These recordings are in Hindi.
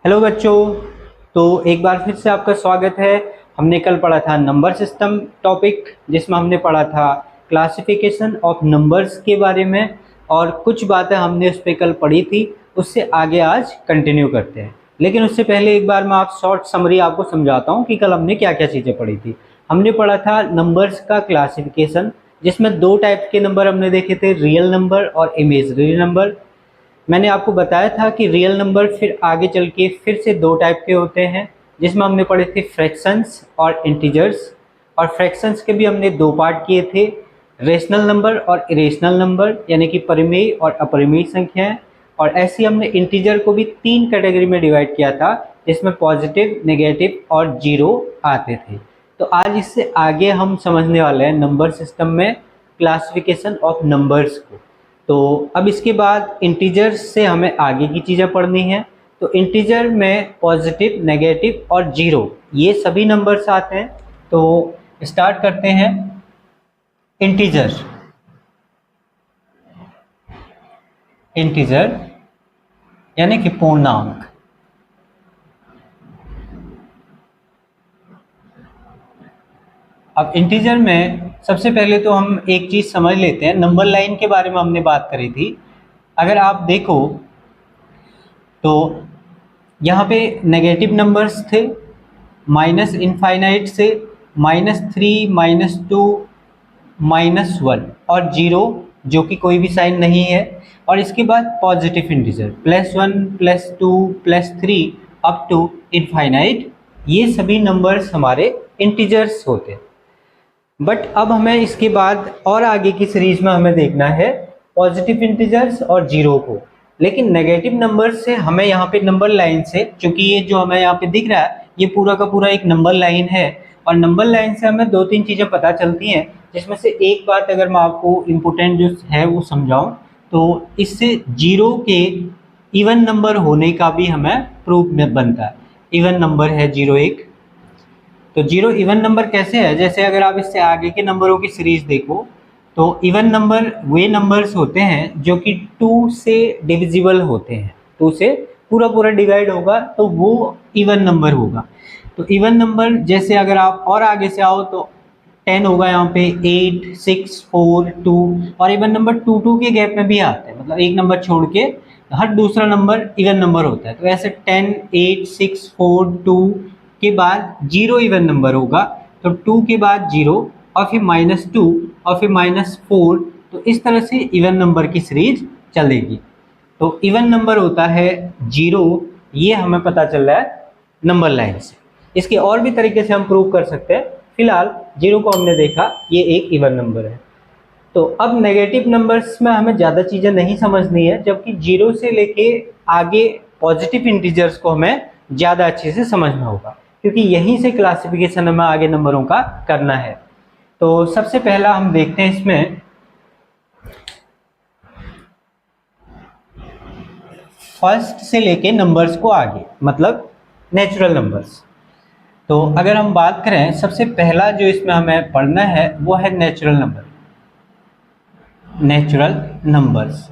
हेलो बच्चों। तो एक बार फिर से आपका स्वागत है। हमने कल पढ़ा था नंबर सिस्टम टॉपिक, जिसमें हमने पढ़ा था क्लासिफिकेशन ऑफ नंबर्स के बारे में, और कुछ बातें हमने उस पर कल पढ़ी थी। उससे आगे आज कंटिन्यू करते हैं, लेकिन उससे पहले एक बार मैं आप शॉर्ट समरी आपको समझाता हूँ कि कल हमने क्या क्या चीज़ें पढ़ी थी। हमने पढ़ा था नंबर्स का क्लासिफिकेशन, जिसमें दो टाइप के नंबर हमने देखे थे, रियल नंबर और इमेजिनरी नंबर। मैंने आपको बताया था कि रियल नंबर फिर आगे चल के फिर से दो टाइप के होते हैं, जिसमें हमने पढ़े थे फ्रैक्शंस और इंटीजर्स। और फ्रैक्शंस के भी हमने दो पार्ट किए थे, रेशनल नंबर और इरेशनल नंबर, यानी कि परिमेय और अपरिमेय संख्याएं। और ऐसे हमने इंटीजर को भी तीन कैटेगरी में डिवाइड किया था, जिसमें पॉजिटिव, नेगेटिव और जीरो आते थे। तो आज इससे आगे हम समझने वाले हैं नंबर सिस्टम में क्लासिफिकेशन ऑफ नंबर्स को। तो अब इसके बाद इंटीजर्स से हमें आगे की चीज़ें पढ़नी है। तो इंटीजर में पॉजिटिव, नेगेटिव और जीरो, ये सभी नंबर्स आते हैं। तो स्टार्ट करते हैं। इंटीजर इंटीजर यानी कि पूर्णांक। अब इंटीजर में सबसे पहले तो हम एक चीज़ समझ लेते हैं, नंबर लाइन के बारे में हमने बात करी थी। अगर आप देखो तो यहाँ पे नेगेटिव नंबर्स थे, माइनस इनफाइनाइट से -3, -2, -1 और जीरो, जो कि कोई भी साइन नहीं है। और इसके बाद positive integer +1, +2, +3 up to infinite, ये सभी नंबर्स हमारे इंटीजर्स होते हैं। बट अब हमें इसके बाद और आगे की सीरीज में हमें देखना है पॉजिटिव इंटीजर्स और जीरो को। लेकिन नेगेटिव नंबर से हमें यहाँ पे नंबर लाइन से, क्योंकि ये जो हमें यहाँ पे दिख रहा है ये पूरा का पूरा एक नंबर लाइन है, और नंबर लाइन से हमें दो तीन चीज़ें पता चलती हैं, जिसमें से एक बात अगर मैं आपको इम्पोर्टेंट जो है वो समझाऊं, तो इससे जीरो के इवन नंबर होने का भी हमें प्रूफ बनता है। इवन नंबर है जीरो एक। तो जीरो इवन नंबर कैसे है, जैसे अगर आप इससे आगे के नंबरों की सीरीज देखो, तो इवन नंबर वे नंबर्स होते हैं जो कि 2 से डिविजिबल होते हैं। 2 से पूरा पूरा डिवाइड होगा तो वो इवन नंबर होगा। तो इवन नंबर जैसे अगर आप और आगे से आओ तो 10 होगा, यहाँ पे 8, 6, 4, 2, और इवन नंबर 2 2 के गैप में भी आते हैं, मतलब एक नंबर छोड़ के हर दूसरा नंबर इवन नंबर होता है। तो ऐसे 10, 8, 6, 4, 2 के बाद जीरो इवन नंबर होगा, तो 2 के बाद जीरो और फिर -2 और फिर -4। तो इस तरह से इवन नंबर की सीरीज चलेगी। तो इवन नंबर होता है जीरो, ये हमें पता चल रहा है नंबर लाइन से। इसके और भी तरीके से हम प्रूव कर सकते हैं। फिलहाल जीरो को हमने देखा, ये एक इवन नंबर है। तो अब नेगेटिव नंबर्स में हमें ज़्यादा चीज़ें नहीं समझनी है, जबकि जीरो से लेके आगे पॉजिटिव इंटीजर्स को हमें ज़्यादा अच्छे से समझना होगा, क्योंकि यहीं से क्लासिफिकेशन हमें आगे नंबरों का करना है। तो सबसे पहला हम देखते हैं इसमें फर्स्ट से लेके नंबर्स को आगे, मतलब नेचुरल नंबर्स। तो अगर हम बात करें, सबसे पहला जो इसमें हमें पढ़ना है वो है नेचुरल नंबर। नेचुरल नंबर्स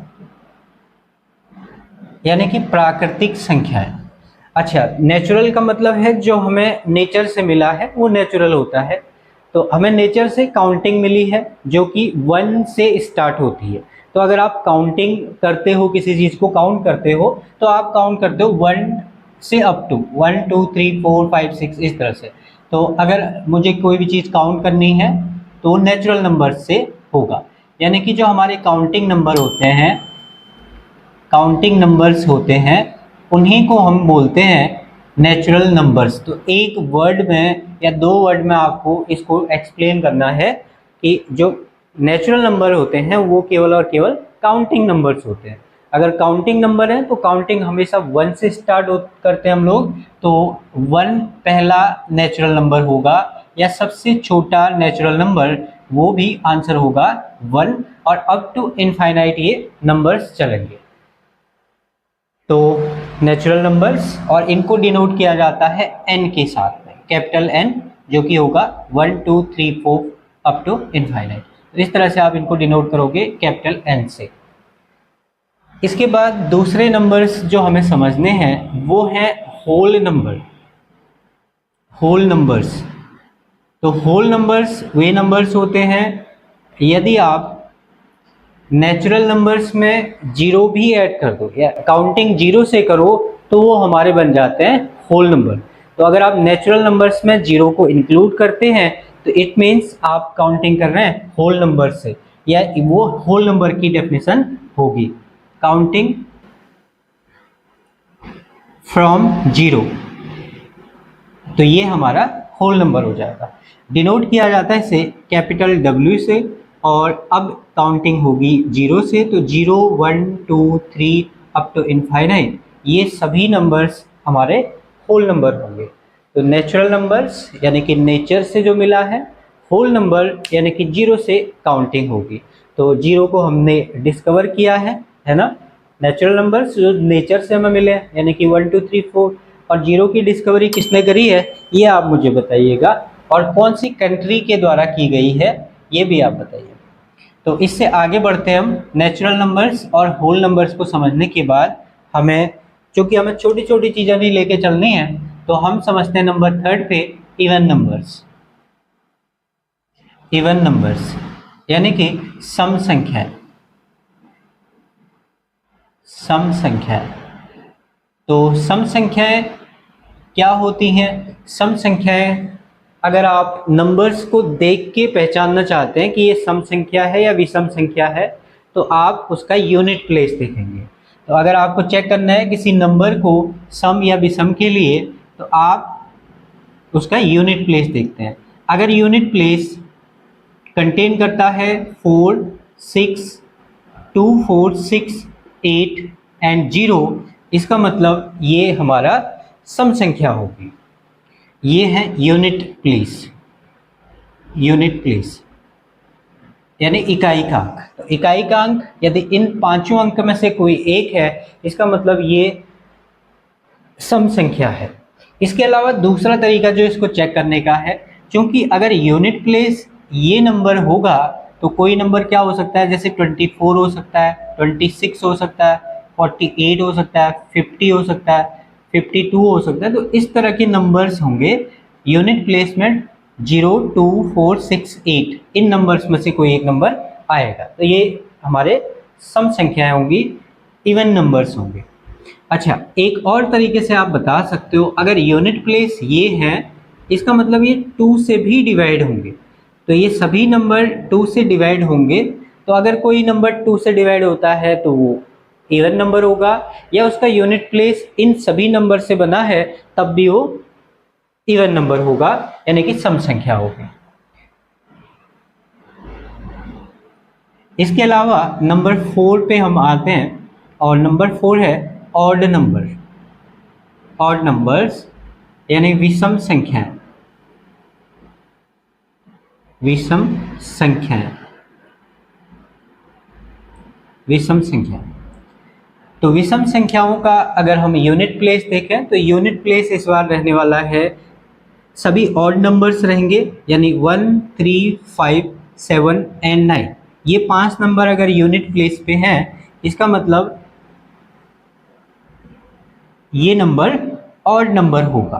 यानी कि प्राकृतिक संख्याएं। अच्छा, नेचुरल का मतलब है जो हमें नेचर से मिला है वो नेचुरल होता है। तो हमें नेचर से काउंटिंग मिली है जो कि 1 से स्टार्ट होती है। तो अगर आप काउंटिंग करते हो, किसी चीज़ को काउंट करते हो, तो आप काउंट करते हो 1 से अप टू 1, 2, 3, 4, 5, 6 इस तरह से। तो अगर मुझे कोई भी चीज़ काउंट करनी है तो नेचुरल नंबर से होगा। यानी कि जो हमारे काउंटिंग नंबर होते हैं, काउंटिंग नंबर्स होते हैं, उन्हीं को हम बोलते हैं नेचुरल नंबर्स। तो एक वर्ड में या दो वर्ड में आपको इसको एक्सप्लेन करना है कि जो नेचुरल नंबर होते हैं वो केवल और केवल काउंटिंग नंबर्स होते हैं। अगर काउंटिंग नंबर है तो काउंटिंग हमेशा 1 से स्टार्ट करते हैं हम लोग, तो 1 पहला नेचुरल नंबर होगा, या सबसे छोटा नेचुरल नंबर वो भी आंसर होगा 1, और अप टू इनफाइनाइट ये नंबर्स चलेंगे। तो नेचुरल नंबर्स, और इनको डिनोट किया जाता है n के साथ में, कैपिटल N, जो कि होगा 1, 2, 3, 4 अप टू इनफाइनाइट। तो इस तरह से आप इनको डिनोट करोगे कैपिटल N से। इसके बाद दूसरे नंबर्स जो हमें समझने हैं वो हैं होल नंबर, होल नंबर्स। तो होल नंबर्स वे नंबर्स होते हैं यदि आप नेचुरल नंबर्स में जीरो भी ऐड कर दो या काउंटिंग जीरो से करो तो वो हमारे बन जाते हैं होल नंबर। तो अगर आप नेचुरल नंबर्स में जीरो को इंक्लूड करते हैं तो इट मीन्स आप काउंटिंग कर रहे हैं होल नंबर से, या वो होल नंबर की डेफिनेशन होगी काउंटिंग फ्रॉम जीरो। तो ये हमारा होल नंबर हो जाएगा। डिनोट किया जाता है इसे कैपिटल W से, और अब काउंटिंग होगी जीरो से, तो 0 1 2 3 अप टू इनफाइनाइट ये सभी नंबर्स हमारे होल नंबर होंगे। तो नेचुरल नंबर्स यानी कि नेचर से जो मिला है, होल नंबर यानी कि जीरो से काउंटिंग होगी। तो जीरो को हमने डिस्कवर किया है ना, नेचुरल नंबर्स जो नेचर से हमें मिले हैं यानी कि 1 2 3 4, और जीरो की डिस्कवरी किसने करी है ये आप मुझे बताइएगा, और कौन सी कंट्री के द्वारा की गई है ये भी आप बताइए। तो इससे आगे बढ़ते हैं हम। नेचुरल नंबर्स और होल नंबर्स को समझने के बाद हमें, चूंकि हमें छोटी छोटी चीज़ें नहीं लेके चलनी है, तो हम समझते हैं नंबर थर्ड पे इवन नंबर्स। इवन नंबर्स यानी कि सम संख्याएं, सम संख्याएं। तो सम संख्याएं क्या होती हैं? सम संख्याएं अगर आप नंबर्स को देख के पहचानना चाहते हैं कि ये सम संख्या है या विषम संख्या है, तो आप उसका यूनिट प्लेस देखेंगे। तो अगर आपको चेक करना है किसी नंबर को सम या विषम के लिए, तो आप उसका यूनिट प्लेस देखते हैं। अगर यूनिट प्लेस कंटेन करता है 4 6 2 4 6 8 एंड 0, इसका मतलब ये हमारा सम संख्या होगी। ये है यूनिट प्लेस, यूनिट प्लेस यानी इकाई का अंक। तो इकाई का अंक यदि इन पांचों अंक में से कोई एक है, इसका मतलब ये सम संख्या है। इसके अलावा दूसरा तरीका जो इसको चेक करने का है, क्योंकि अगर यूनिट प्लेस ये नंबर होगा तो कोई नंबर क्या हो सकता है, जैसे 24 हो सकता है, 26 हो सकता है, 48 हो सकता है, 50 हो सकता है, 52 हो सकता है। तो इस तरह के नंबर्स होंगे यूनिट प्लेसमेंट 0 2 4 6 8, इन नंबर्स में से कोई एक नंबर आएगा। तो ये हमारे सम संख्याएं होंगी, इवन नंबर्स होंगे। अच्छा, एक और तरीके से आप बता सकते हो, अगर यूनिट प्लेस ये है, इसका मतलब ये 2 से भी डिवाइड होंगे। तो ये सभी नंबर 2 से डिवाइड होंगे। तो अगर कोई नंबर 2 से डिवाइड होता है तो वो इवन नंबर होगा, या उसका यूनिट प्लेस इन सभी नंबर से बना है तब भी वो इवन नंबर होगा, यानी कि सम संख्या होगी। इसके अलावा नंबर 4 पे हम आते हैं, और नंबर 4 है ऑड नंबर। ऑड नंबर्स यानी विषम संख्याएं, विषम संख्याएं, विषम संख्या। तो विषम संख्याओं का अगर हम यूनिट प्लेस देखें तो यूनिट प्लेस इस बार रहने वाला है, सभी ऑड नंबर्स रहेंगे, यानी 1 3 5 7 एंड 9। ये 5 नंबर अगर यूनिट प्लेस पे हैं, इसका मतलब ये नंबर ऑड नंबर होगा।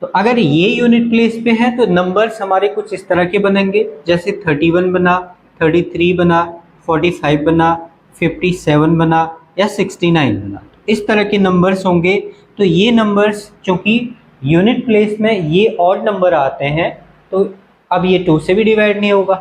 तो अगर ये यूनिट प्लेस पे है तो नंबर्स हमारे कुछ इस तरह के बनेंगे, जैसे 31 बना, 33 बना, 45 बना, 57 बना या 69 बना, इस तरह के नंबर्स होंगे। तो ये नंबर्स चूंकि यूनिट प्लेस में ये ऑड नंबर आते हैं, तो अब ये 2 से भी डिवाइड नहीं होगा।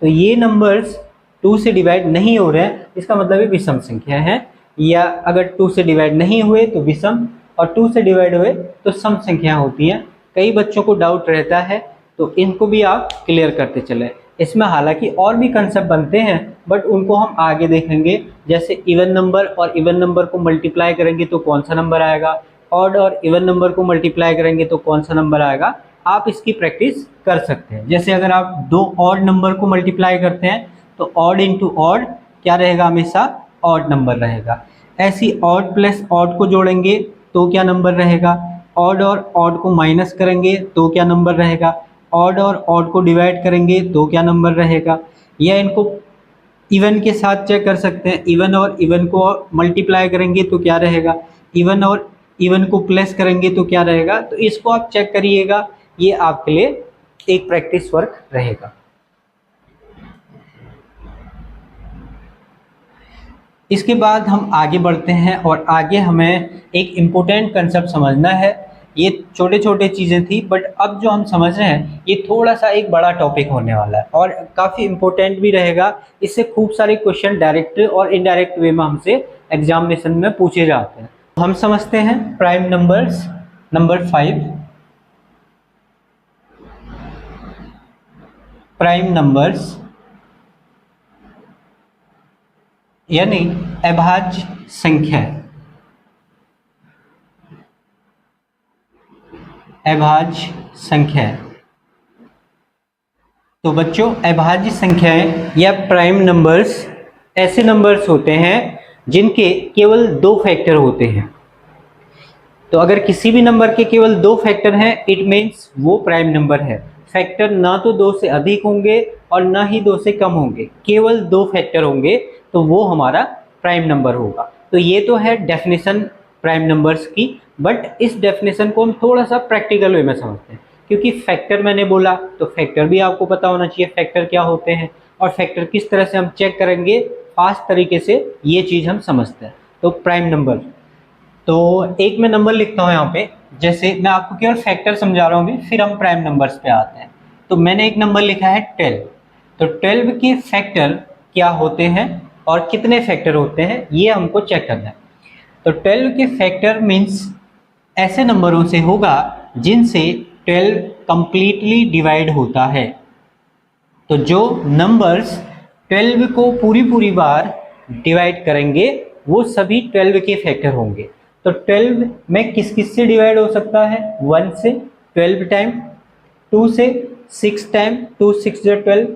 तो ये नंबर्स 2 से डिवाइड नहीं हो रहे हैं, इसका मतलब ये विषम संख्या है, या अगर 2 से डिवाइड नहीं हुए तो विषम, और 2 से डिवाइड हुए तो सम संख्या होती हैं। कई बच्चों को डाउट रहता है, तो इनको भी आप क्लियर करते चले। इसमें हालांकि और भी कंसेप्ट बनते हैं, बट उनको हम आगे देखेंगे। जैसे इवन नंबर और इवन नंबर को मल्टीप्लाई करेंगे तो कौन सा नंबर आएगा, ऑड और इवन नंबर को मल्टीप्लाई करेंगे तो कौन सा नंबर आएगा, आप इसकी प्रैक्टिस कर सकते हैं। जैसे अगर आप 2 ऑड नंबर को मल्टीप्लाई करते हैं तो ऑड इंटू ऑड क्या रहेगा, हमेशा ऑड नंबर रहेगा। ऐसी ऑड प्लस ऑड को जोड़ेंगे तो क्या नंबर रहेगा, ऑड और ऑड को माइनस करेंगे तो क्या नंबर रहेगा, ऑड और ऑड को डिवाइड करेंगे तो क्या नंबर रहेगा। या इनको इवन के साथ चेक कर सकते हैं, इवन और इवन को मल्टीप्लाई करेंगे तो क्या रहेगा, इवन और इवन को प्लस करेंगे तो क्या रहेगा, तो इसको आप चेक करिएगा, ये आपके लिए एक प्रैक्टिस वर्क रहेगा। इसके बाद हम आगे बढ़ते हैं और आगे हमें एक इम्पोर्टेंट कंसेप्ट समझना है। ये छोटे छोटे चीज़ें थी, बट अब जो हम समझ रहे हैं ये थोड़ा सा एक बड़ा टॉपिक होने वाला है और काफ़ी इम्पोर्टेंट भी रहेगा। इससे खूब सारे क्वेश्चन डायरेक्ट और इनडायरेक्ट वे में हमसे एग्जामिनेशन में पूछे जाते हैं। हम समझते हैं prime numbers. Number 5, prime numbers यानी अभाज्य संख्या। अभाज्य संख्या। तो बच्चों, अभाज्य संख्याएं या प्राइम नंबर्स ऐसे नंबर्स होते हैं जिनके केवल 2 फैक्टर होते हैं। तो अगर किसी भी नंबर के केवल 2 फैक्टर हैं, इट मीन्स वो प्राइम नंबर है। फैक्टर ना तो 2 से अधिक होंगे और ना ही 2 से कम होंगे, केवल 2 फैक्टर होंगे तो वो हमारा प्राइम नंबर होगा। तो ये तो है डेफिनेशन प्राइम नंबर्स की, बट इस डेफिनेशन को हम थोड़ा सा प्रैक्टिकल वे में समझते हैं, क्योंकि फैक्टर मैंने बोला तो फैक्टर भी आपको पता होना चाहिए फैक्टर क्या होते हैं और फैक्टर किस तरह से हम चेक करेंगे फास्ट तरीके से, ये चीज़ हम समझते हैं। तो प्राइम नंबर, तो एक मैं नंबर लिखता हूँ यहाँ पे, जैसे मैं आपको केवल फैक्टर समझा रहा हूँ अभी, फिर हम प्राइम नंबर्स पे आते हैं। तो मैंने एक नंबर लिखा है 12। तो 12 के फैक्टर क्या होते हैं और कितने फैक्टर होते हैं ये हमको चेक करना है। तो 12 के फैक्टर मीन्स ऐसे नंबरों से होगा जिनसे 12 कंप्लीटली डिवाइड होता है। तो जो नंबर्स 12 को पूरी बार डिवाइड करेंगे वो सभी 12 के फैक्टर होंगे। तो 12 में किस किस से डिवाइड हो सकता है, 1 से 12 टाइम, 2 से 6 टाइम, 2 6 जा 12,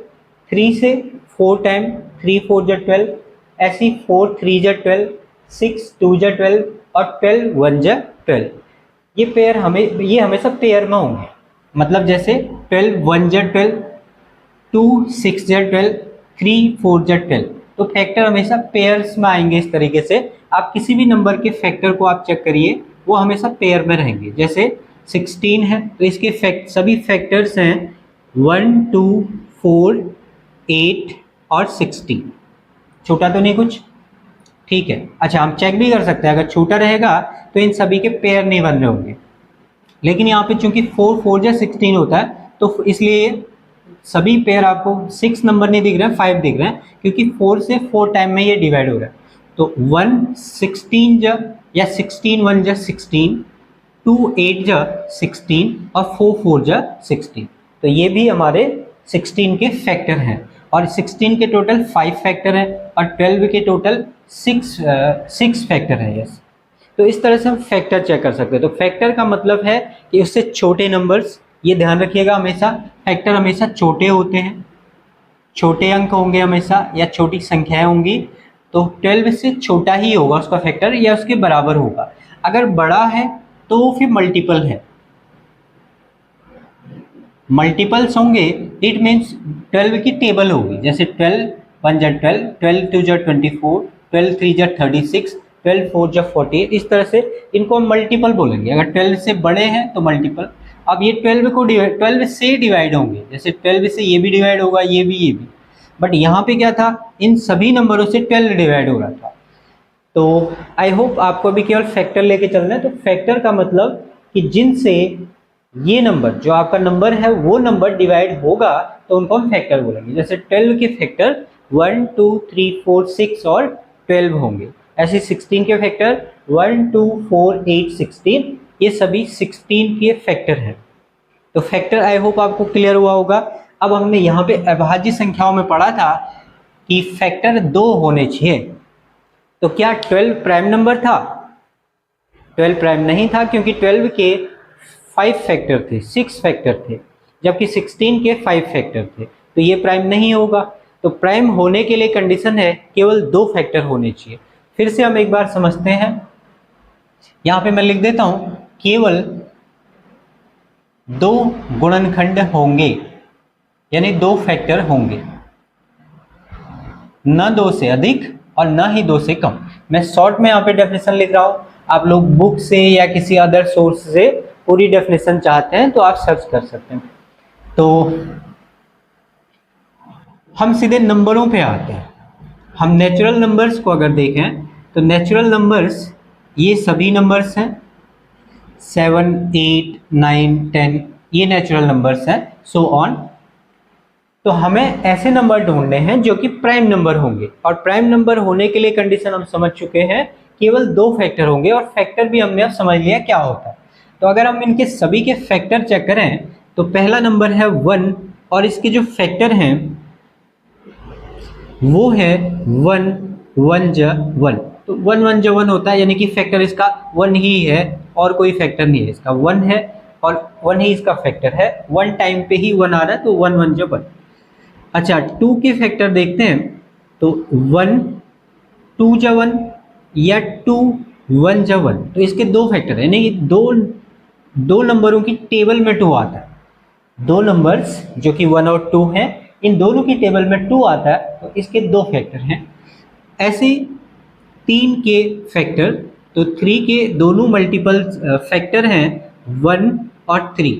3 से 4 टाइम, 3 4 जा 12, ऐसी 4 3 जा 12, 6 2 जा 12 और 12 1 जा 12। ये पेयर ये हमेशा पेयर में होंगे, मतलब जैसे 12 1 जा 12, 2 6 जा 12, 3 4 जा 12। तो फैक्टर हमेशा पेयर्स में आएंगे। इस तरीके से आप किसी भी नंबर के फैक्टर को आप चेक करिए, वो हमेशा पेयर में रहेंगे। जैसे 16 है तो इसके सभी फैक्टर्स हैं 1 2 4 8 और 16। छोटा तो नहीं कुछ, ठीक है। अच्छा, हम चेक भी कर सकते हैं, अगर छोटा रहेगा तो इन सभी के पेयर नहीं बन रहे होंगे, लेकिन यहाँ पे चूंकि 4 4 या 16 होता है तो इसलिए सभी पेयर आपको 6 नंबर नहीं दिख रहे हैं, 5 दिख रहे हैं, क्योंकि 4 से 4 टाइम में ये डिवाइड हो रहा है। तो 1 16 जा या 16 1 जा 16, 2 8 जा 16 और 4 4 जा 16। तो ये भी हमारे 16 के फैक्टर हैं और 16 के टोटल 5 फैक्टर हैं और 12 के टोटल 6 फैक्टर है। यस, तो इस तरह से हम फैक्टर चेक कर सकते हैं। तो फैक्टर का मतलब है कि उससे छोटे नंबर्स, ये ध्यान रखिएगा हमेशा, फैक्टर हमेशा छोटे होते हैं, छोटे अंक होंगे हमेशा या छोटी संख्याएं होंगी। तो 12 से छोटा ही होगा उसका फैक्टर या उसके बराबर होगा। अगर बड़ा है तो फिर मल्टीपल है, मल्टीपल्स होंगे, इट मीन्स 12 की टेबल होगी। जैसे 12 1 जा 12, 12 2 जा 24, 12 3 जा 36, 12 4 जा 48। इस तरह से इनको हम मल्टीपल बोलेंगे। अगर 12 से बड़े हैं तो मल्टीपल। अब ये 12 से डिवाइड होंगे, जैसे 12 से ये भी डिवाइड होगा, ये भी बट यहाँ पे क्या था, इन सभी नंबरों से 12 डिवाइड हो रहा था। तो आई होप आपको भी केवल फैक्टर लेके चलना है। तो फैक्टर का मतलब कि जिनसे ये नंबर, जो आपका नंबर है वो नंबर डिवाइड होगा तो उनको हम फैक्टर बोलेंगे। जैसे 12 के फैक्टर 1 2 3 4 6 और 12 होंगे। ऐसे 16 के फैक्टर 1 2 4 8 16, ये सभी 16 के फैक्टर हैं। तो फैक्टर आई होप आपको क्लियर हुआ होगा। अब हमने यहाँ पे अभाज्य संख्याओं में पढ़ा था कि फैक्टर 2 होने चाहिए। तो क्या 12 प्राइम नंबर था? 12 प्राइम नहीं था, क्योंकि 12 के 5 फैक्टर थे, 6 फैक्टर थे, जबकि 16 के 5 फैक्टर थे। तो ये प्राइम नहीं होगा। तो प्राइम होने के लिए कंडीशन है केवल 2 फैक्टर होने चाहिए। फिर से हम एक बार समझते हैं, यहाँ पे मैं लिख देता हूँ, केवल 2 गुणनखंड होंगे, यानी 2 फैक्टर होंगे, न 2 से अधिक और न ही 2 से कम। मैं शॉर्ट में यहाँ पे डेफिनेशन लिख रहा हूँ, आप लोग बुक से या किसी अदर सोर्स से पूरी डेफिनेशन चाहते हैं तो आप सर्च कर सकते हैं। तो हम सीधे नंबरों पे आते हैं। हम नेचुरल नंबर्स को अगर देखें तो नेचुरल नंबर्स ये सभी नंबर्स हैं, 7, 8, 9, 10 ये नेचुरल नंबर्स हैं, सो ऑन। तो हमें ऐसे नंबर ढूंढने हैं जो कि प्राइम नंबर होंगे, और प्राइम नंबर होने के लिए कंडीशन हम समझ चुके हैं, केवल 2 फैक्टर होंगे, और फैक्टर भी हमने अब समझ लिया क्या होता है। तो अगर हम इनके सभी के फैक्टर चेक करें तो पहला नंबर है 1, और इसके जो फैक्टर हैं वो है 1, 1 जा 1। तो 1 1 जा 1 होता है, यानी कि फैक्टर इसका 1 ही है और कोई फैक्टर नहीं है, इसका 1 है और 1 ही इसका फैक्टर है। 1 टाइम पे ही 1 आ रहा है, तो 1 1 जा 1। अच्छा, 2 के फैक्टर देखते हैं तो 1 2 जा 1 या 2 1 जा 1। तो इसके 2 फैक्टर है, यानी दो नंबरों की टेबल में 2 आता है। 2 नंबर्स जो कि 1 और 2 हैं, इन दोनों की टेबल में 2 आता है, तो इसके 2 फैक्टर हैं। ऐसे 3 के फैक्टर, तो 3 के दोनों मल्टीपल फैक्टर हैं 1 और 3,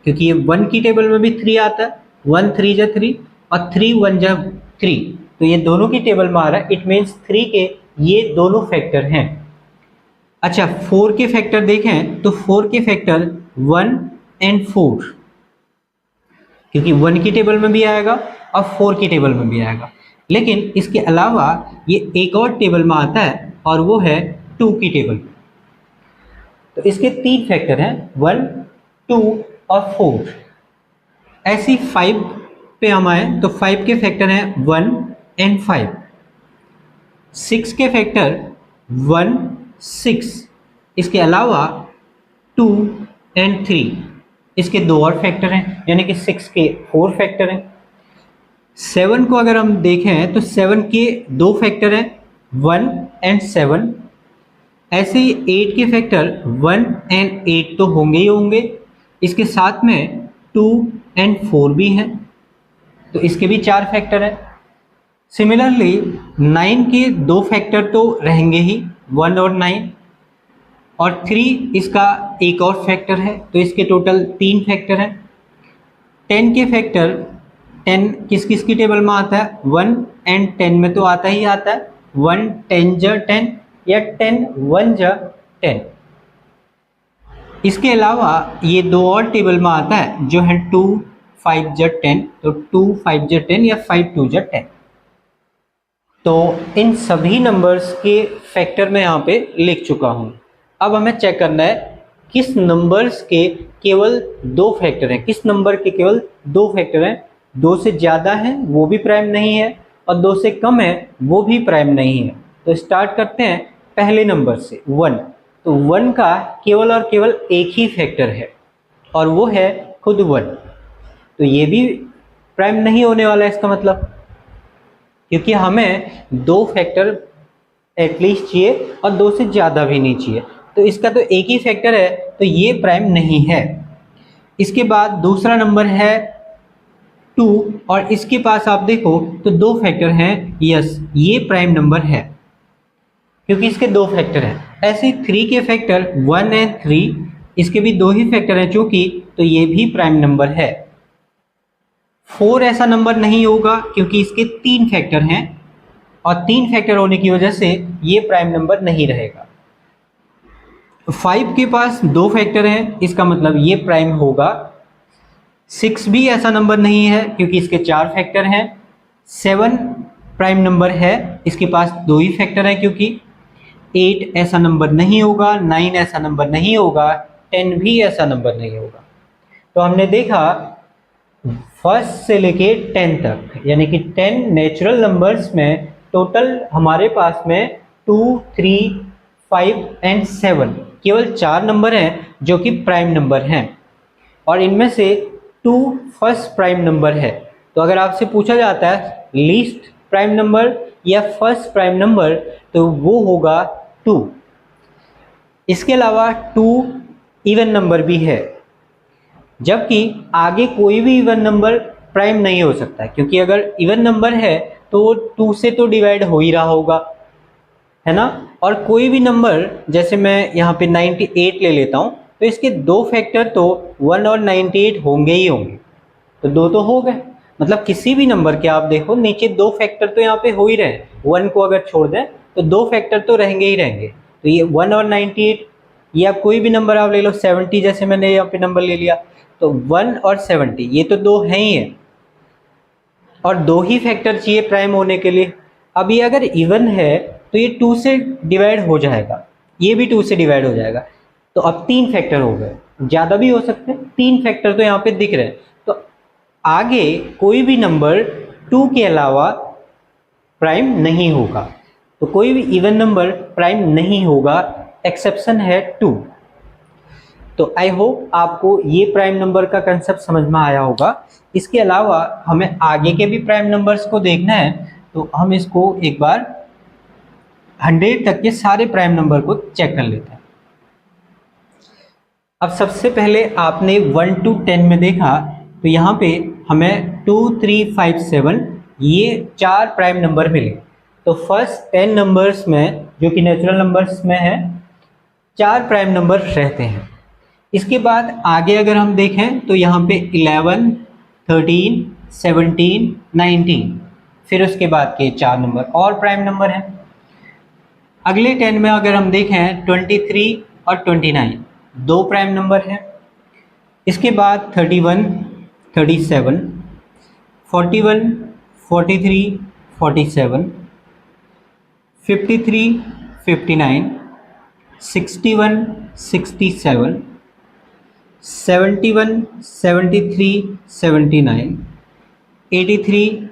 क्योंकि ये 1 की टेबल में भी 3 आता है, 1 3 जा 3 और 3 1 जा 3, तो ये दोनों की टेबल में आ रहा है। इट मीन्स 3 के ये दोनों फैक्टर हैं। अच्छा, 4 के फैक्टर देखें तो 4 के फैक्टर 1 एंड 4, क्योंकि 1 की टेबल में भी आएगा और 4 की टेबल में भी आएगा। लेकिन इसके अलावा ये एक और टेबल में आता है और वो है 2 की टेबल। तो इसके 3 फैक्टर हैं 1 2 और 4। ऐसी 5 पे हम आए तो 5 के फैक्टर हैं 1 एंड 5। 6 के फैक्टर 1 6, इसके अलावा 2 एंड 3, इसके 2 और फैक्टर हैं, यानी कि 6 के 4 फैक्टर हैं। 7 को अगर हम देखें तो 7 के 2 फैक्टर हैं 1 एंड 7। ऐसे ही 8 के फैक्टर 1 एंड 8 तो होंगे ही होंगे, इसके साथ में 2 एंड 4 भी हैं, तो इसके भी 4 फैक्टर हैं। सिमिलरली 9 के 2 फैक्टर तो रहेंगे ही, 1 और 9, और 3 इसका एक और फैक्टर है, तो इसके टोटल 3 फैक्टर हैं। 10 के फैक्टर 10 किस किस की टेबल में आता है, 1 एंड 10 में तो आता ही आता है, 1 10 जा 10 या 10 1 जा 10। इसके अलावा ये 2 और टेबल में आता है जो है 2 5 जा 10, तो 2 5 जा 10 या 5 2 जा 10। तो इन सभी नंबर्स के फैक्टर मैं यहाँ पे लिख चुका हूँ। अब हमें चेक करना है किस नंबर्स के केवल 2 फैक्टर हैं, किस नंबर के केवल 2 फैक्टर हैं। 2 से ज़्यादा है वो भी प्राइम नहीं है, और 2 से कम है वो भी प्राइम नहीं है। तो स्टार्ट करते हैं पहले नंबर से, 1। तो 1 का केवल और केवल एक ही फैक्टर है और वो है खुद 1, तो ये भी प्राइम नहीं होने वाला है इसका मतलब, क्योंकि हमें 2 फैक्टर एटलीस्ट चाहिए और 2 से ज़्यादा भी नहीं चाहिए। तो इसका तो एक ही फैक्टर है, तो ये प्राइम नहीं है। इसके बाद दूसरा नंबर है 2, और इसके पास आप देखो तो 2 फैक्टर हैं, यस ये प्राइम नंबर है क्योंकि इसके 2 फैक्टर हैं। ऐसे 3 के फैक्टर 1 एंड 3, इसके भी 2 ही फैक्टर हैं चूंकि, तो ये भी प्राइम नंबर है। 4 ऐसा नंबर नहीं होगा क्योंकि इसके 3 फैक्टर हैं, और 3 फैक्टर होने की वजह से ये प्राइम नंबर नहीं रहेगा। 5 के पास 2 फैक्टर हैं, इसका मतलब ये प्राइम होगा। 6 भी ऐसा नंबर नहीं है क्योंकि इसके 4 फैक्टर हैं। 7 प्राइम नंबर है, इसके पास 2 ही फैक्टर हैं क्योंकि। 8 ऐसा नंबर नहीं होगा, 9 ऐसा नंबर नहीं होगा, 10 भी ऐसा नंबर नहीं होगा। तो हमने देखा फर्स्ट से लेके 10 तक, यानी कि 10 नेचुरल नंबर्स में टोटल हमारे पास में 2 3 5 एंड 7 केवल 4 नंबर हैं जो कि प्राइम नंबर हैं, और इनमें से 2 फर्स्ट प्राइम नंबर है। तो अगर आपसे पूछा जाता है लीस्ट प्राइम नंबर या फर्स्ट प्राइम नंबर, तो वो होगा 2। इसके अलावा 2 इवन नंबर भी है, जबकि आगे कोई भी इवन नंबर प्राइम नहीं हो सकता है, क्योंकि अगर इवन नंबर है तो वो 2 से तो डिवाइड हो ही रहा होगा, है ना। और कोई भी नंबर, जैसे मैं यहाँ पे 98 ले लेता हूँ, तो इसके दो फैक्टर तो 1 और 98 होंगे ही होंगे, तो दो तो हो गए। मतलब किसी भी नंबर के आप देखो नीचे दो फैक्टर तो यहाँ पे हो ही रहे, 1 को अगर छोड़ दें तो दो फैक्टर तो रहेंगे ही रहेंगे। तो ये 1 और 98, या कोई भी नंबर आप ले लो, 70 जैसे मैंने यहाँ पे नंबर ले लिया, तो 1 और 70 ये तो दो हैं ही है, और दो ही फैक्टर चाहिए प्राइम होने के लिए। अब ये अगर इवन है तो ये 2 से डिवाइड हो जाएगा, ये भी 2 से डिवाइड हो जाएगा, तो अब 3 फैक्टर हो गए, ज़्यादा भी हो सकते हैं, 3 फैक्टर तो यहाँ पे दिख रहे हैं। तो आगे कोई भी नंबर 2 के अलावा प्राइम नहीं होगा, तो कोई भी इवन नंबर प्राइम नहीं होगा, एक्सेप्शन है 2। तो आई होप आपको ये प्राइम नंबर का कंसेप्ट समझ में आया होगा। इसके अलावा हमें आगे के भी प्राइम नंबर्स को देखना है, तो हम इसको एक बार 100 तक के सारे प्राइम नंबर को चेक कर लेते हैं। अब सबसे पहले आपने 1 to 10 में देखा, तो यहाँ पे हमें 2, 3, 5, 7 ये 4 प्राइम नंबर मिले। तो फर्स्ट 10 नंबर्स में, जो कि नेचुरल नंबर्स में है, 4 प्राइम नंबर रहते हैं। इसके बाद आगे अगर हम देखें तो यहाँ पे 11, 13, 17, 19, फिर उसके बाद के 4 नंबर और प्राइम नंबर हैं। अगले 10 में अगर हम देखें 23 और 29 दो प्राइम नंबर हैं। इसके बाद 31, 37, 41, 43, 47, 53, 59, 61, 67, 71, 73, 79, 83,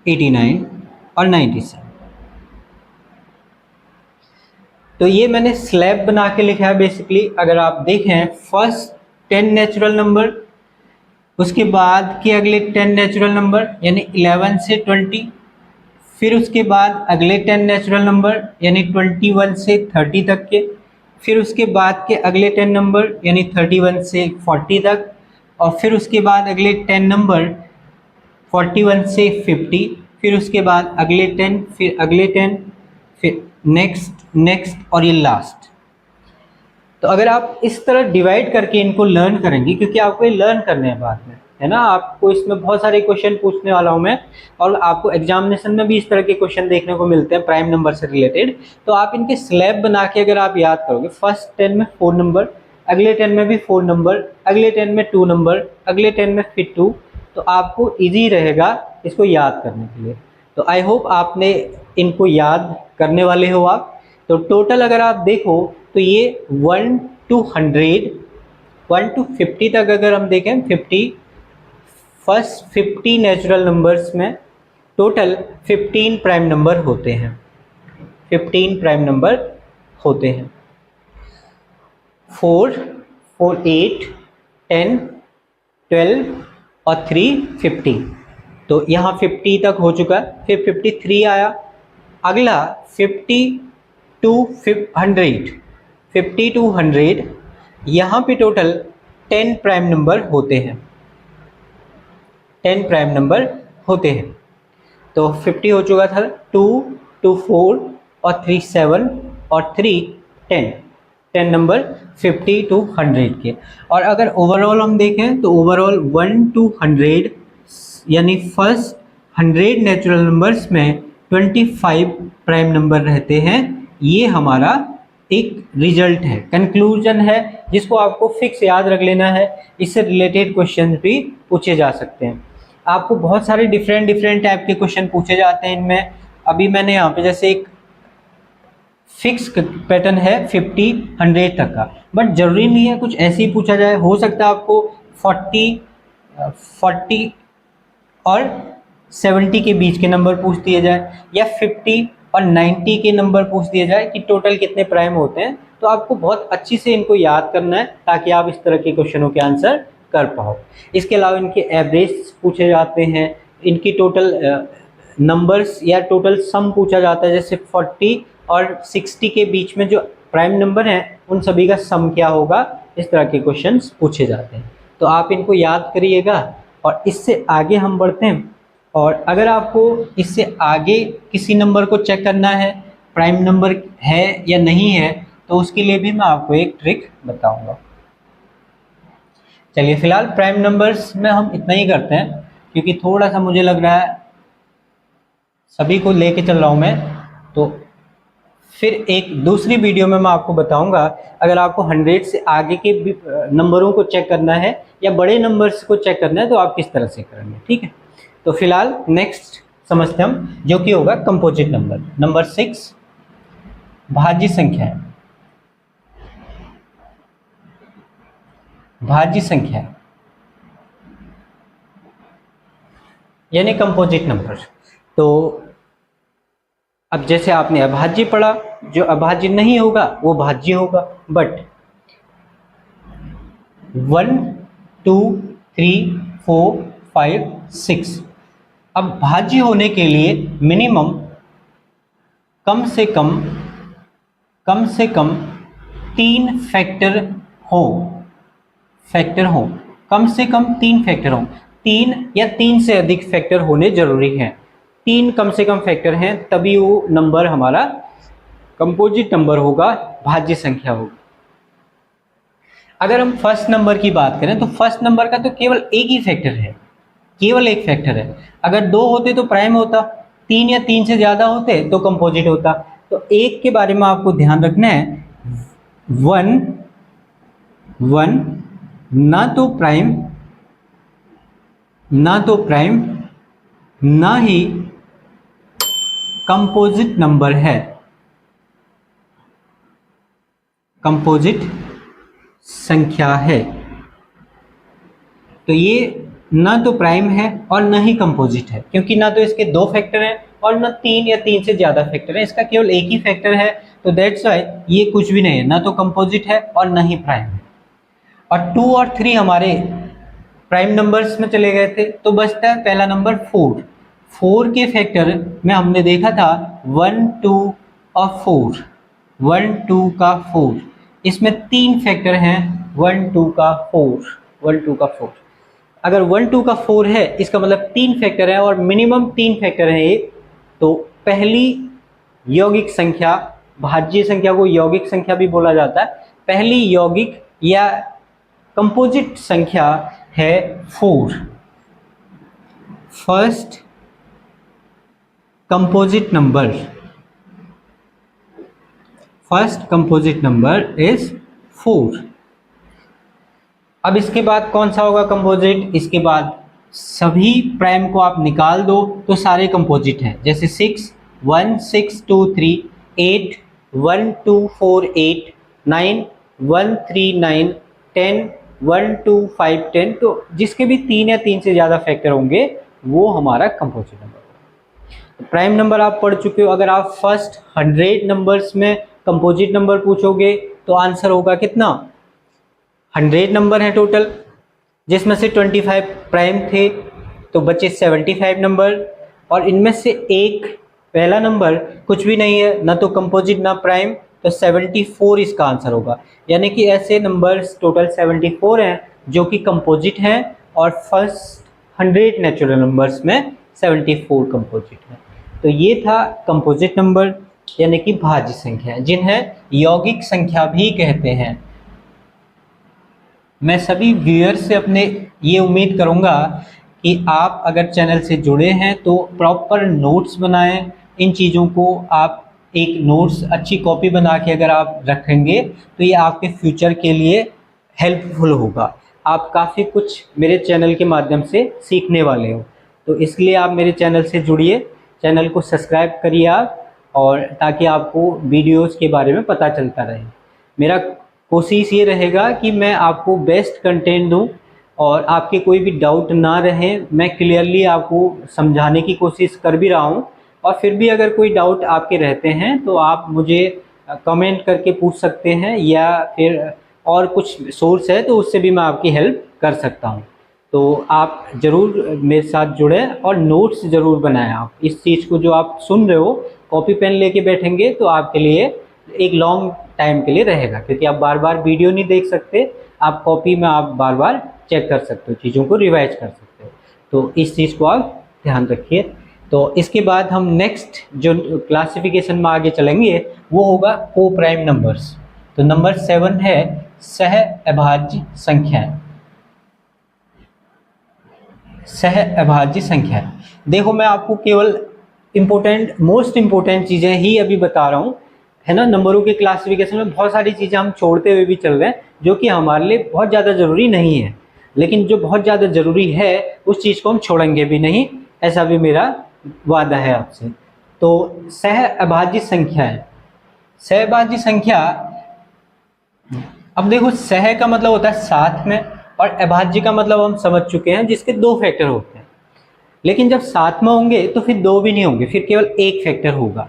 89 और 97। तो ये मैंने स्लैब बना के लिखा है बेसिकली। अगर आप देखें फर्स्ट 10 नेचुरल नंबर, उसके बाद के अगले 10 नेचुरल नंबर यानी 11 से 20, फिर उसके बाद अगले 10 नेचुरल नंबर यानी 21 से 30 तक के, फिर उसके बाद के अगले 10 नंबर यानी 31 से 40 तक, और फिर उसके बाद अगले 10 नंबर 41 से 50, फिर उसके बाद अगले 10, फिर अगले 10, फिर नेक्स्ट और ये लास्ट। तो अगर आप इस तरह डिवाइड करके इनको लर्न करेंगे, क्योंकि आपको ये लर्न करने हैं बाद में, है ना, आपको इसमें बहुत सारे क्वेश्चन पूछने वाला हूँ मैं, और आपको एग्जामिनेशन में भी इस तरह के क्वेश्चन देखने को मिलते हैं प्राइम नंबर से रिलेटेड। तो आप इनके स्लैब बना के अगर आप याद करोगे, फर्स्ट 10 में 4 नंबर, अगले 10 में भी 4 नंबर, अगले 10 में 2 नंबर, अगले 10 में फिर 2, तो आपको ईजी रहेगा इसको याद करने के लिए। तो आई होप आपने इनको याद करने वाले हो आप। तो टोटल अगर आप देखो तो ये 1 to 100, 1 to 50 तक अगर हम देखें, 50 फर्स्ट 50 नेचुरल नंबर्स में टोटल 15 प्राइम नंबर होते हैं, 15 प्राइम नंबर होते हैं। 4, 4, 8, 10, 12 और 3, 50। तो यहाँ 50 तक हो चुका है, फिर 53 आया, अगला 50 to 100, 50 to 100, यहाँ पे टोटल 10 प्राइम नंबर होते हैं, 10 प्राइम नंबर होते हैं। तो 50 हो चुका था, 2, 2, 4 और 3, 7 और 3, 10 नंबर 50 to 100 के। और अगर ओवरऑल हम देखें तो ओवरऑल 1 to 100 यानी फर्स्ट 100 नेचुरल नंबर्स में 25 प्राइम नंबर रहते हैं। ये हमारा एक रिजल्ट है, कंक्लूजन है, जिसको आपको फिक्स याद रख लेना है। इससे रिलेटेड क्वेश्चन भी पूछे जा सकते हैं। आपको बहुत सारे डिफरेंट टाइप के क्वेश्चन पूछे जाते हैं इनमें। अभी मैंने यहाँ पे जैसे एक फिक्स पैटर्न है 50, 100 तक का, बट जरूरी नहीं है कुछ ऐसे ही पूछा जाए। हो सकता है आपको 40 और 70 के बीच के नंबर पूछ दिए जाए, या 50 और 90 के नंबर पूछ दिए जाए कि टोटल कितने प्राइम होते हैं। तो आपको बहुत अच्छी से इनको याद करना है ताकि आप इस तरह के क्वेश्चनों के आंसर कर पाओ। इसके अलावा इनके एवरेज पूछे जाते हैं, इनकी टोटल नंबर्स या टोटल सम पूछा जाता है, जैसे 40 और 60 के बीच में जो प्राइम नंबर हैं उन सभी का सम क्या होगा, इस तरह के क्वेश्चंस पूछे जाते हैं। तो आप इनको याद करिएगा और इससे आगे हम बढ़ते हैं। और अगर आपको इससे आगे किसी नंबर को चेक करना है प्राइम नंबर है या नहीं है, तो उसके लिए भी मैं आपको एक ट्रिक बताऊंगा। चलिए फिलहाल प्राइम नंबर्स में हम इतना ही करते हैं, क्योंकि थोड़ा सा मुझे लग रहा है सभी को लेके चल रहा हूँ मैं। तो फिर एक दूसरी वीडियो में मैं आपको बताऊंगा, अगर आपको 100 से आगे के नंबरों को चेक करना है या बड़े नंबर्स को चेक करना है तो आप किस तरह से करेंगे। ठीक है, तो फिलहाल नेक्स्ट समझते हम, जो कि होगा कंपोजिट नंबर। नंबर 6 भाज्य संख्या है। भाज्य संख्या यानी कंपोजिट नंबर। तो अब जैसे आपने अभाज्य पढ़ा, जो अभाज्य नहीं होगा वो भाज्य होगा। बट 1 2 3 4 5 6 अब भाज्य होने के लिए मिनिमम कम से कम 3 फैक्टर हो। कम से कम 3 फैक्टर हो। 3 या 3 से अधिक फैक्टर होने जरूरी हैं। 3 कम से कम फैक्टर हैं तभी वो नंबर हमारा कंपोजिट नंबर होगा, भाज्य संख्या होगी। अगर हम फर्स्ट नंबर की बात करें तो फर्स्ट नंबर का तो केवल एक ही फैक्टर है, केवल एक फैक्टर है। अगर 2 होते तो प्राइम होता, 3 या 3 से ज्यादा होते तो कंपोजिट होता। तो एक के बारे में आपको ध्यान रखना है, 1 ना तो प्राइम ना ही कंपोजिट नंबर है, कंपोजिट संख्या है। तो ये ना तो प्राइम है और ना ही कंपोजिट है, क्योंकि ना तो इसके 2 फैक्टर हैं और ना 3 या 3 से ज्यादा फैक्टर है, इसका केवल एक ही फैक्टर है। तो दैट्स वाई ये कुछ भी नहीं है, ना तो कंपोजिट है और ना ही प्राइम है। और 2 और 3 हमारे प्राइम नंबर्स में चले गए थे, तो बचता है पहला नंबर 4। 4 के फैक्टर में हमने देखा था 1 2 और 4, 1 2 का 4। इसमें 3 फैक्टर हैं, 1 2 का 4, 1 2 का 4। अगर 1 2 का 4 है इसका मतलब 3 फैक्टर है और मिनिमम 3 फैक्टर है एक। तो पहली यौगिक संख्या, भाज्य संख्या को यौगिक संख्या भी बोला जाता है, पहली यौगिक या कंपोजिट संख्या है 4। First composite number is 4। अब इसके बाद कौन सा होगा कंपोजिट? इसके बाद सभी प्राइम को आप निकाल दो तो सारे कंपोजिट हैं। जैसे 6 1 6 2 3, 8 1 2 4 8, 9 1 3 9, 10 1 2 5 10। तो जिसके भी 3 या 3 से ज़्यादा फैक्टर होंगे वो हमारा कंपोजिट नंबर होगा। प्राइम नंबर आप पढ़ चुके हो। अगर आप फर्स्ट 100 नंबर्स में कंपोजिट नंबर पूछोगे तो आंसर होगा कितना? 100 नंबर है टोटल, जिसमें से 25 प्राइम थे तो बचे 75 नंबर। और इनमें से एक पहला नंबर कुछ भी नहीं है, ना तो कंपोजिट ना प्राइम, तो 74 इसका आंसर होगा। यानी कि ऐसे नंबर्स टोटल 74 हैं जो कि कंपोजिट हैं और फर्स्ट 100 नेचुरल नंबर्स में 74 कंपोजिट हैं। तो ये था कंपोजिट नंबर यानी कि भाज्य संख्या, जिन्हें यौगिक संख्या भी कहते हैं। मैं सभी व्यूअर्स से अपने ये उम्मीद करूंगा कि आप अगर चैनल से जुड़े हैं तो प्रॉपर नोट्स बनाएं। इन चीज़ों को आप एक नोट्स अच्छी कॉपी बना के अगर आप रखेंगे तो ये आपके फ्यूचर के लिए हेल्पफुल होगा। आप काफ़ी कुछ मेरे चैनल के माध्यम से सीखने वाले हो, तो इसलिए आप मेरे चैनल से जुड़िए, चैनल को सब्सक्राइब करिए आप, और ताकि आपको वीडियोस के बारे में पता चलता रहे। मेरा कोशिश ये रहेगा कि मैं आपको बेस्ट कंटेंट दूं और आपके कोई भी डाउट ना रहे। मैं क्लियरली आपको समझाने की कोशिश कर भी रहा हूं, और फिर भी अगर कोई डाउट आपके रहते हैं तो आप मुझे कमेंट करके पूछ सकते हैं, या फिर और कुछ सोर्स है तो उससे भी मैं आपकी हेल्प कर सकता हूं। तो आप ज़रूर मेरे साथ जुड़ें और नोट्स ज़रूर बनाएं। आप इस चीज़ को जो आप सुन रहे हो कॉपी पेन लेके बैठेंगे तो आपके लिए एक लॉन्ग टाइम के लिए रहेगा, क्योंकि आप बार बार वीडियो नहीं देख सकते, आप कॉपी में आप बार बार चेक कर सकते हो, चीज़ों को रिवाइज कर सकते हो। तो इस चीज़ को आप ध्यान रखिए। तो इसके बाद हम नेक्स्ट जो क्लासिफिकेशन में आगे चलेंगे वो होगा को प्राइम नंबर्स। तो नंबर 7 है सह अभाज्य संख्याएं। सह अभाज्य संख्या। देखो मैं आपको केवल मोस्ट इम्पोर्टेंट चीज़ें ही अभी बता रहा हूँ, है ना। नंबरों के क्लासिफिकेशन में बहुत सारी चीज़ें हम छोड़ते हुए भी चल रहे हैं जो कि हमारे लिए बहुत ज़्यादा ज़रूरी नहीं है, लेकिन जो बहुत ज़्यादा ज़रूरी है उस चीज़ को हम छोड़ेंगे भी नहीं, ऐसा भी मेरा वादा है आपसे। तो सह अभाज्य संख्या है। सह अभाज्य संख्या, अब देखो सह का मतलब होता है साथ में, और अभाज्य का मतलब हम समझ चुके हैं जिसके 2 फैक्टर होते हैं। लेकिन जब साथ में होंगे तो फिर 2 भी नहीं होंगे, फिर केवल 1 फैक्टर होगा।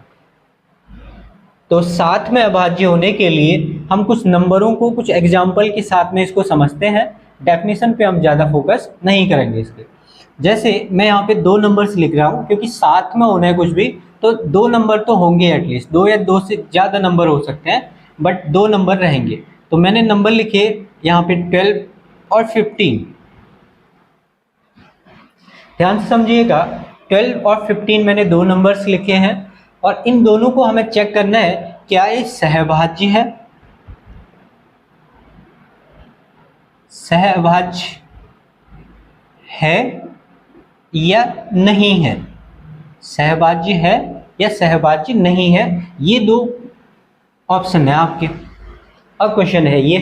तो साथ में अभाज्य होने के लिए हम कुछ नंबरों को कुछ एग्जाम्पल के साथ में इसको समझते हैं, डेफिनेशन पे हम ज़्यादा फोकस नहीं करेंगे इसके। जैसे मैं यहाँ पे 2 नंबर्स लिख रहा हूँ, क्योंकि साथ में होना है कुछ भी तो 2 नंबर तो होंगे, एटलीस्ट 2 या 2 से ज़्यादा नंबर हो सकते हैं, बट 2 नंबर रहेंगे। तो मैंने नंबर लिखे यहाँ पे 12 और 15। ध्यान से समझिएगा, 12 और 15 मैंने 2 नंबर्स लिखे हैं, और इन दोनों को हमें चेक करना है क्या ये सहअभाज्य है, सहअभाज्य है या नहीं है, सहअभाज्य है या सहअभाज्य नहीं है। ये 2 ऑप्शन है आपके। अब क्वेश्चन है ये,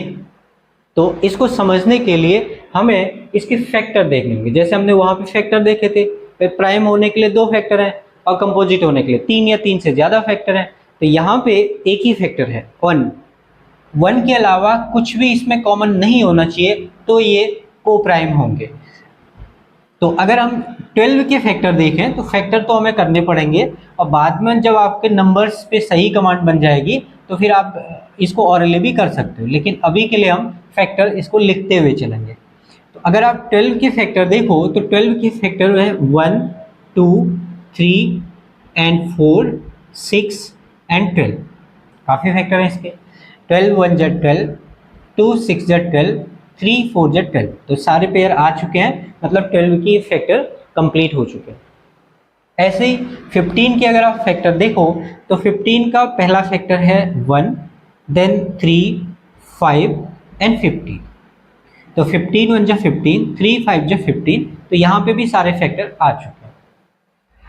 तो इसको समझने के लिए हमें इसके फैक्टर देखने होंगे। जैसे हमने वहां पे फैक्टर देखे थे, प्राइम होने के लिए 2 फैक्टर हैं और कंपोजिट होने के लिए 3 या 3 से ज़्यादा फैक्टर हैं। तो यहाँ पे एक ही फैक्टर है 1 के अलावा कुछ भी इसमें कॉमन नहीं होना चाहिए, तो ये को प्राइम होंगे। तो अगर हम 12 के फैक्टर देखें तो फैक्टर तो हमें करने पड़ेंगे, और बाद में जब आपके नंबर्स पे सही कमांड बन जाएगी तो फिर आप इसको ऑरली भी कर सकते हो, लेकिन अभी के लिए हम फैक्टर इसको लिखते हुए चलेंगे। तो अगर आप 12 के फैक्टर देखो तो 12 के फैक्टर है 1, 2, 3 एंड 4, 6 एंड 12। काफ़ी फैक्टर हैं इसके। 12 1 जा 12, 2 6 जा 12, 3 4 जा 12। तो सारे पेयर आ चुके हैं, मतलब 12 की फैक्टर कंप्लीट हो चुके हैं। ऐसे ही 15 के अगर आप फैक्टर देखो तो 15 का पहला फैक्टर है 1, देन 3, 5 एंड 15। तो 15 1 जा 15, 3 5 जा 15। तो यहाँ पे भी सारे फैक्टर आ चुके हैं।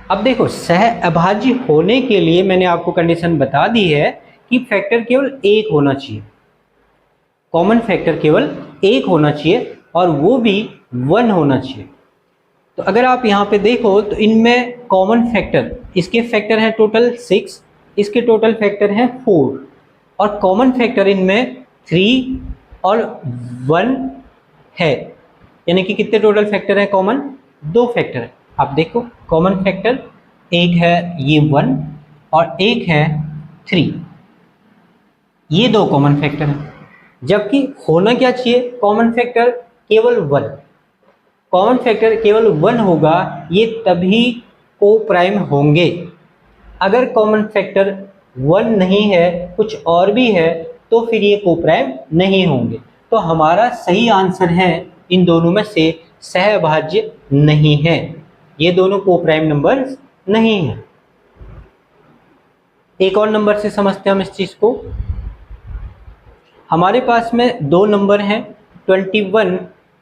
अब देखो सह अभाज्य होने के लिए मैंने आपको कंडीशन बता दी है कि फैक्टर केवल 1 होना चाहिए, कॉमन फैक्टर केवल 1 होना चाहिए, और वो भी 1 होना चाहिए। तो अगर आप यहाँ पे देखो तो इनमें कॉमन फैक्टर, इसके फैक्टर हैं टोटल 6, इसके टोटल फैक्टर हैं 4, और कॉमन फैक्टर इनमें 3 और 1 है। यानी कि कितने टोटल फैक्टर हैं कॉमन? 2 फैक्टर है। आप देखो कॉमन फैक्टर एक है ये 1 और एक है 3, ये 2 कॉमन फैक्टर हैं। जबकि होना क्या चाहिए? कॉमन फैक्टर केवल 1। कॉमन फैक्टर केवल 1 होगा, ये तभी को प्राइम होंगे। अगर कॉमन फैक्टर 1 नहीं है, कुछ और भी है, तो फिर ये को प्राइम नहीं होंगे। तो हमारा सही आंसर है इन दोनों में से सहअभाज्य नहीं है, ये दोनों को प्राइम नंबर्स नहीं है। एक और नंबर से समझते हैं हम इस चीज को। हमारे पास में 2 नंबर हैं 21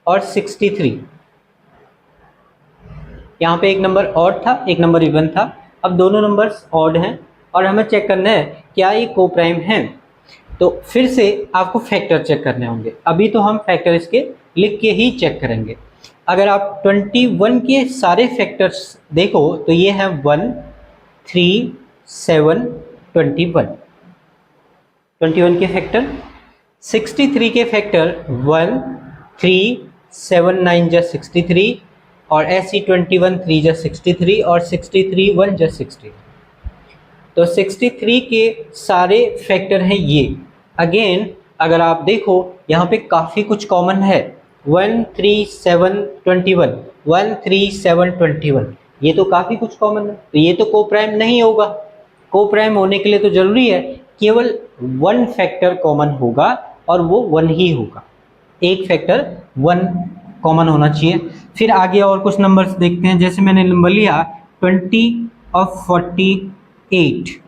और 63। यहाँ पे एक नंबर ऑड था, एक नंबर इवन था। अब दोनों नंबर्स ऑड हैं और हमें चेक करना है क्या ये को प्राइम हैं। तो फिर से आपको फैक्टर चेक करने होंगे। अभी तो हम फैक्टर इसके लिख के ही चेक करेंगे। अगर आप 21 के सारे फैक्टर्स देखो तो ये हैं 1, 3, 7, 21। 21 के फैक्टर। 63 के फैक्टर 1, 3, 7 9 जा 63, और ऐसी 21 3 जा 63 और 63 1 जा 63। तो 63 के सारे फैक्टर हैं ये। अगेन अगर आप देखो यहाँ पे काफ़ी कुछ कॉमन है। 1 3 7 21, 1 3 7 21, ये तो काफ़ी कुछ कॉमन है। तो ये तो को प्राइम नहीं होगा। को प्राइम होने के लिए तो जरूरी है केवल 1 फैक्टर कॉमन होगा, और वो 1 ही होगा। एक फैक्टर 1 कॉमन होना चाहिए। फिर आगे और कुछ नंबर्स देखते हैं। जैसे मैंने नंबर लिया 20 और 48।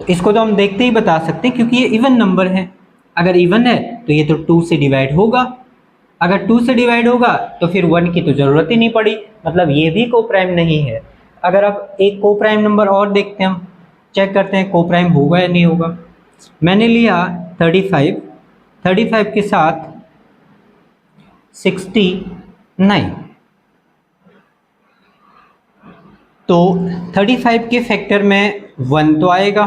तो इसको तो हम देखते ही बता सकते हैं क्योंकि ये इवन नंबर है। अगर इवन है तो ये तो 2 से डिवाइड होगा, अगर 2 से डिवाइड होगा तो फिर 1 की तो ज़रूरत ही नहीं पड़ी, मतलब ये भी को प्राइम नहीं है। अगर अब एक को प्राइम नंबर और देखते हैं, हम चेक करते हैं को प्राइम होगा या नहीं होगा। मैंने लिया 35, 35 के साथ 69, तो 35 के फैक्टर में 1 तो आएगा,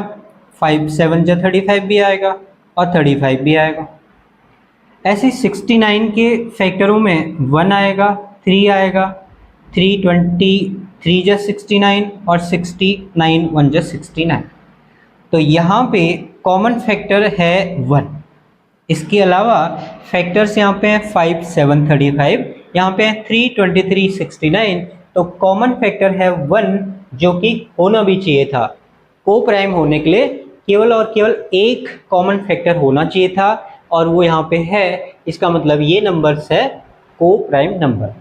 5 7 जा 35 भी आएगा और 35 भी आएगा। ऐसे 69 के फैक्टरों में 1 आएगा, 3 आएगा, 3 जा 69 और 69 1 जा 69। तो यहाँ पे कॉमन फैक्टर है 1। इसके अलावा फैक्टर्स यहाँ पे हैं 5 7 35, यहाँ पे है 3 23 69। तो कॉमन फैक्टर है 1, जो कि होना भी चाहिए था। को प्राइम होने के लिए केवल और केवल एक कॉमन फैक्टर होना चाहिए था और वो यहाँ पे है। इसका मतलब ये नंबर्स है को प्राइम नंबर।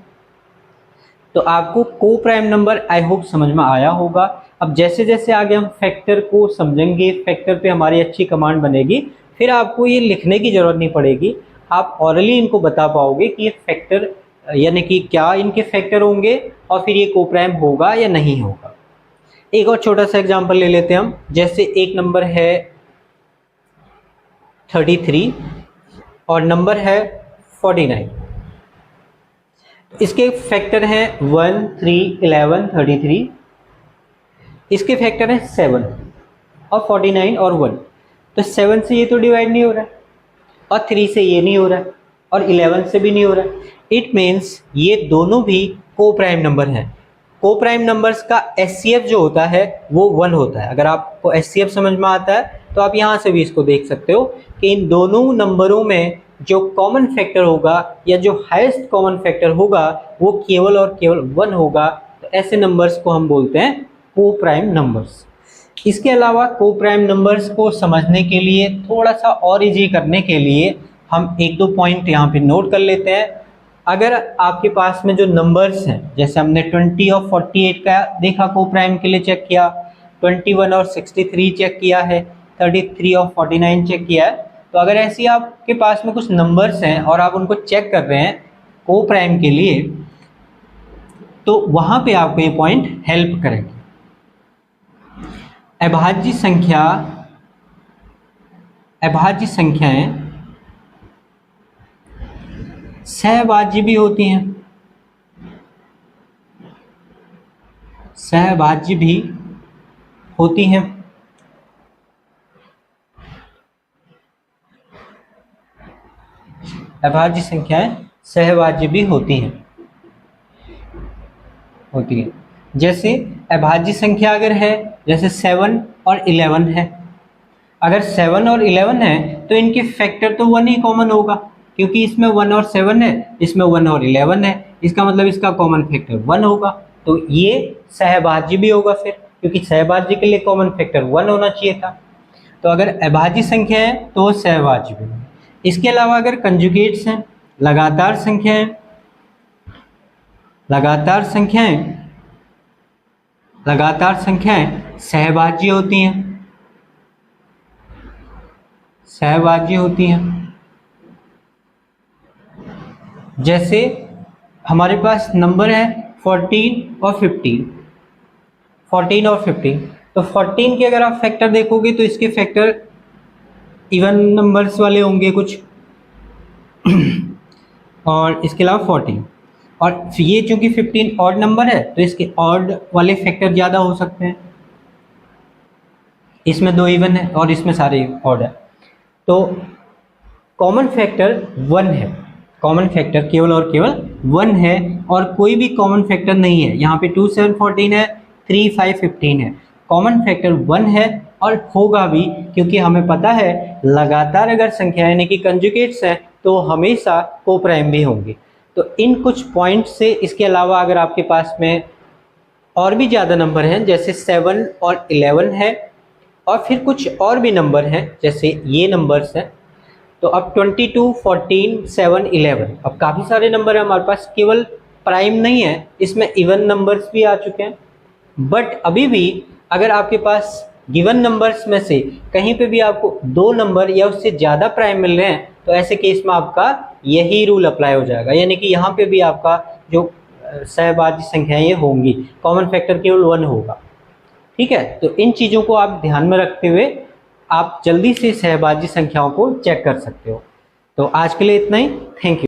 तो आपको को प्राइम नंबर आई होप समझ में आया होगा। अब जैसे जैसे आगे हम फैक्टर को समझेंगे, फैक्टर पे हमारी अच्छी कमांड बनेगी, फिर आपको ये लिखने की ज़रूरत नहीं पड़ेगी, आप ऑरली इनको बता पाओगे कि ये फैक्टर यानी कि क्या इनके फैक्टर होंगे और फिर ये को प्राइम होगा या नहीं होगा। एक और छोटा सा एग्जांपल ले लेते हैं हम। जैसे एक नंबर है 33 और नंबर है 49, इसके फैक्टर हैं 1 3 11 33, इसके फैक्टर हैं 7 और 49 और 1। तो 7 से ये तो डिवाइड नहीं हो रहा है और 3 से ये नहीं हो रहा है और 11 से भी नहीं हो रहा है। इट मीन्स ये दोनों भी को प्राइम नंबर हैं। को प्राइम नंबर्स का एचसीएफ जो होता है वो 1 होता है। अगर आपको एचसीएफ समझ में आता है तो आप यहाँ से भी इसको देख सकते हो कि इन दोनों नंबरों में जो कॉमन फैक्टर होगा या जो हाईएस्ट कॉमन फैक्टर होगा वो केवल और केवल 1 होगा। तो ऐसे नंबर्स को हम बोलते हैं को प्राइम नंबर्स। इसके अलावा को प्राइम नंबर्स को समझने के लिए, थोड़ा सा और इजी करने के लिए, हम एक दो पॉइंट यहाँ पे नोट कर लेते हैं। अगर आपके पास में जो नंबर्स हैं, जैसे हमने 20 और 48 का देखा को प्राइम के लिए चेक किया, 21 और 63 चेक किया है, 33 और 49 चेक किया है। तो अगर ऐसी आपके पास में कुछ नंबर्स हैं और आप उनको चेक कर रहे हैं को प्राइम के लिए, तो वहाँ पे आपको ये पॉइंट हेल्प करेंगे। अभाज्य संख्याएं सहभाज्य भी होती हैं, सहभाज्य भी होती हैं। अभाज्य संख्याएं सहभाज्य भी होती हैं। जैसे अभाज्य संख्या अगर है, जैसे 7 और 11 है, अगर 7 और 11 है तो इनके फैक्टर तो 1 ही कॉमन होगा, क्योंकि इसमें 1 और 7 है, इसमें 1 और 11 है, इसका मतलब इसका कॉमन फैक्टर 1 होगा। तो ये सहभाज्य भी होगा फिर, क्योंकि सहभाज्य के लिए कॉमन फैक्टर 1 होना चाहिए था। तो अगर अभाज्य संख्या है तो वो सहभाज्य भी होगा। इसके अलावा अगर कंजुगेट्स हैं, लगातार संख्याएं सहभाज्य होती हैं। जैसे हमारे पास नंबर है 14 और 15, तो 14 के अगर आप फैक्टर देखोगे तो इसके फैक्टर इवन नंबर्स वाले होंगे कुछ और इसके अलावा 14, और ये चूंकि 15 ऑड नंबर है तो इसके ऑड वाले फैक्टर ज़्यादा हो सकते हैं। इसमें 2 इवन है और इसमें सारे ऑड है। तो कॉमन फैक्टर 1 है, कॉमन फैक्टर केवल और केवल 1 है और कोई भी कॉमन फैक्टर नहीं है। यहाँ पे 2 7 14 है, 3 5 15 है, कॉमन फैक्टर 1 है और होगा भी, क्योंकि हमें पता है लगातार अगर संख्या यानी कि कंजुगेट्स हैं तो हमेशा को प्राइम भी होंगे। तो इन कुछ पॉइंट से, इसके अलावा अगर आपके पास में और भी ज़्यादा नंबर हैं, जैसे 7 और 11 है और फिर कुछ और भी नंबर हैं, जैसे ये नंबर्स हैं, तो अब 22 14 7 11, अब काफ़ी सारे नंबर हैं हमारे पास, केवल प्राइम नहीं है, इसमें इवन नंबर्स भी आ चुके हैं। बट अभी भी अगर आपके पास गिवन नंबर्स में से कहीं पे भी आपको 2 नंबर या उससे ज़्यादा प्राइम मिल रहे हैं, तो ऐसे केस में आपका यही रूल अप्लाई हो जाएगा, यानी कि यहाँ पे भी आपका जो सहभाज्य संख्याएं ये होंगी, कॉमन फैक्टर केवल 1 होगा। ठीक है, तो इन चीज़ों को आप ध्यान में रखते हुए आप जल्दी से सहभाज्य संख्याओं को चेक कर सकते हो। तो आज के लिए इतना ही, थैंक यू।